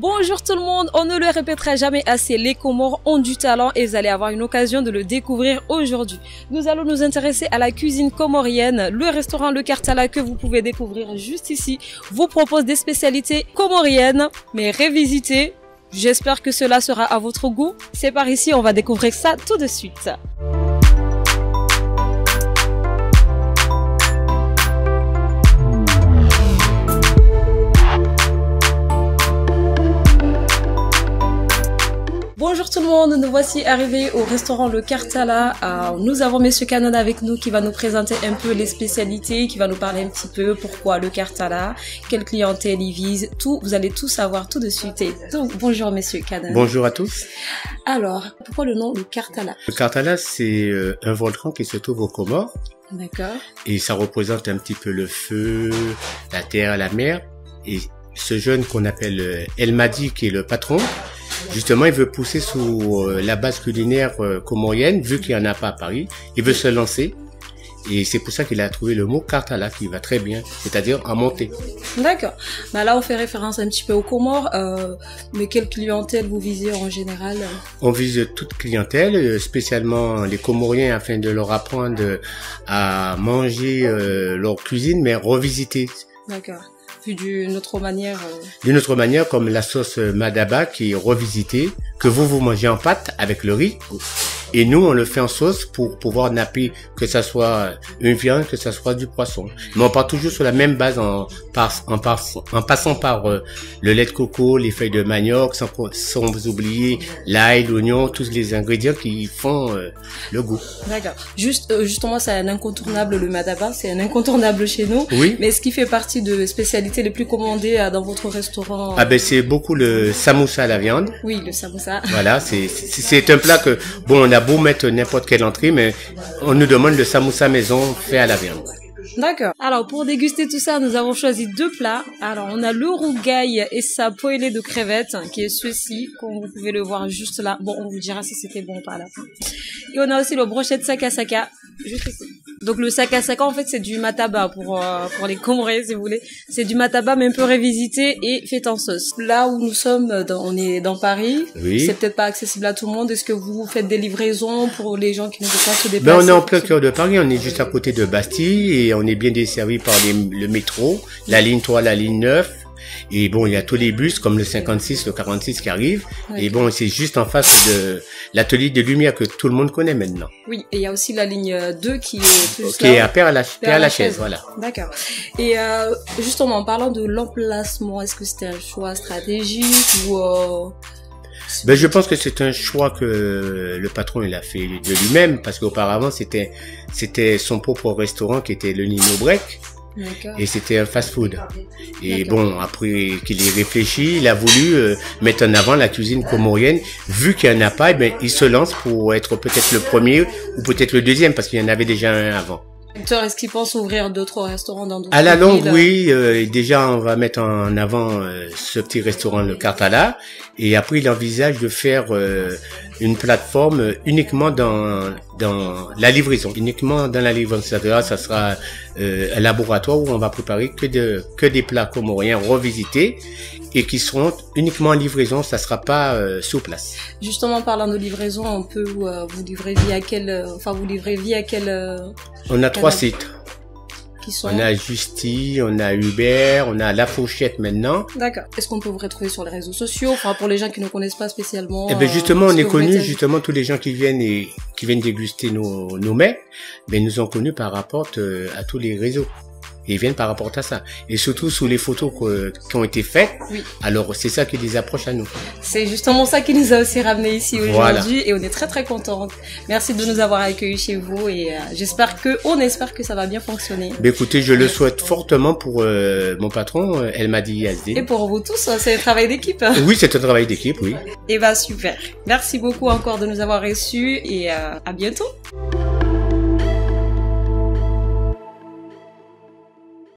Bonjour tout le monde, on ne le répétera jamais assez, les Comores ont du talent et vous allez avoir une occasion de le découvrir aujourd'hui. Nous allons nous intéresser à la cuisine comorienne. Le restaurant Le Kartala que vous pouvez découvrir juste ici vous propose des spécialités comoriennes mais révisitées. J'espère que cela sera à votre goût. C'est par ici, on va découvrir ça tout de suite. Bonjour tout le monde, nous voici arrivés au restaurant Le Kartala. Nous avons Monsieur Canon avec nous qui va nous présenter un peu les spécialités, qui va nous parler un petit peu pourquoi Le Kartala, quelle clientèle il vise, tout, vous allez tout savoir tout de suite. Et donc, bonjour Monsieur Canon. Bonjour à tous. Alors, pourquoi le nom Le Kartala? Le Kartala, c'est un volcan qui se trouve aux Comores. D'accord. Et ça représente un petit peu le feu, la terre, la mer. Et ce jeune qu'on appelle El Madi, qui est le patron, justement, il veut pousser sur la base culinaire comorienne, vu qu'il n'y en a pas à Paris. Il veut se lancer. Et c'est pour ça qu'il a trouvé le mot Kartala, qui va très bien, c'est-à-dire en montée. D'accord. Bah là, on fait référence un petit peu aux Comores. Mais quelle clientèle vous visez en général? On vise toute clientèle, spécialement les Comoriens, afin de leur apprendre à manger leur cuisine, mais revisiter. D'accord. Vu d'une autre manière. D'une autre manière, comme la sauce madaba qui est revisitée, que vous mangez en pâte avec le riz. Et nous, on le fait en sauce pour pouvoir napper, que ça soit une viande, que ça soit du poisson. Mais on part toujours sur la même base en passant par le lait de coco, les feuilles de manioc, sans oublier l'ail, l'oignon, tous les ingrédients qui font le goût. D'accord. Justement, c'est un incontournable, le madaba, c'est un incontournable chez nous. Oui. Mais est-ce qu'il fait partie de spécialités les plus commandées dans votre restaurant? Ah ben c'est beaucoup le samoussa à la viande. Oui, le samoussa. Voilà, c'est un plat que, bon, on a beau mettre n'importe quelle entrée, mais on nous demande le samoussa maison fait à la viande. D'accord. Alors, pour déguster tout ça, nous avons choisi deux plats. Alors, on a le rougail et sa poêlée de crevettes, qui est ceci, comme vous pouvez le voir juste là. Bon, on vous dira si c'était bon ou pas là. Et on a aussi le brochette sakasaka, juste ici. Donc, le sakasaka, en fait, c'est du mataba pour les Comoriens, si vous voulez. C'est du mataba, mais un peu révisité et fait en sauce. Là où nous sommes, on est dans Paris. Oui. C'est peut-être pas accessible à tout le monde. Est-ce que vous faites des livraisons pour les gens qui ne peuvent pas se déplacer? Ben, on est en plein cœur de Paris. On est juste à côté de Bastille et on est bien desservi par le métro, la ligne 3, la ligne 9. Et bon, il y a tous les bus comme le 56, le 46 qui arrivent. Okay. Et bon, c'est juste en face de l'atelier de lumière que tout le monde connaît maintenant. Oui, et il y a aussi la ligne 2 qui est plus qui est à Père-Lachaise, voilà. D'accord. Et justement, en parlant de l'emplacement, est-ce que c'était un choix stratégique ou Ben, je pense que c'est un choix que le patron il a fait de lui-même, parce qu'auparavant c'était son propre restaurant qui était le Nino Break. Et c'était un fast-food. Et bon, après qu'il ait réfléchi, il a voulu mettre en avant la cuisine comorienne. Vu qu'il n'y en a pas, eh ben, il se lance pour être peut-être le premier ou peut-être le deuxième, parce qu'il y en avait déjà un avant. Est-ce qu'il pense ouvrir d'autres restaurants dans d'autres villes? À la longue, villes? Oui. Déjà, on va mettre en avant ce petit restaurant, le Kartala. Et après, il envisage de faire une plateforme uniquement dans la livraison. Uniquement dans la livraison. C'est-à-dire, ça sera un laboratoire où on va préparer que des plats comoriens revisités et qui seront uniquement en livraison. Ça sera pas sur place. Justement, parlant de livraison, on peut vous livrer via quel, vous livrez via quel On a 3 sites. Qui sont... On a Justy, on a Uber, on a La Fourchette maintenant. D'accord. Est-ce qu'on peut vous retrouver sur les réseaux sociaux? Enfin, pour les gens qui ne connaissent pas spécialement. Eh ben justement, on est connus, justement, tous les gens qui viennent déguster nos mets, ben nous ont connus par rapport à tous les réseaux. Et ils viennent par rapport à ça. Et surtout sous les photos qui ont été faites. Oui. Alors, c'est ça qui les approche à nous. C'est justement ça qui nous a aussi ramenés ici aujourd'hui. Voilà. Et on est très, très contents. Merci de nous avoir accueillis chez vous. Et on espère que ça va bien fonctionner. Ben écoutez, je le souhaite fortement pour mon patron, El Madi Yazdi. Et pour vous tous, c'est un travail d'équipe. Oui, c'est un travail d'équipe, oui. Et super. Merci beaucoup encore de nous avoir reçus. Et à bientôt.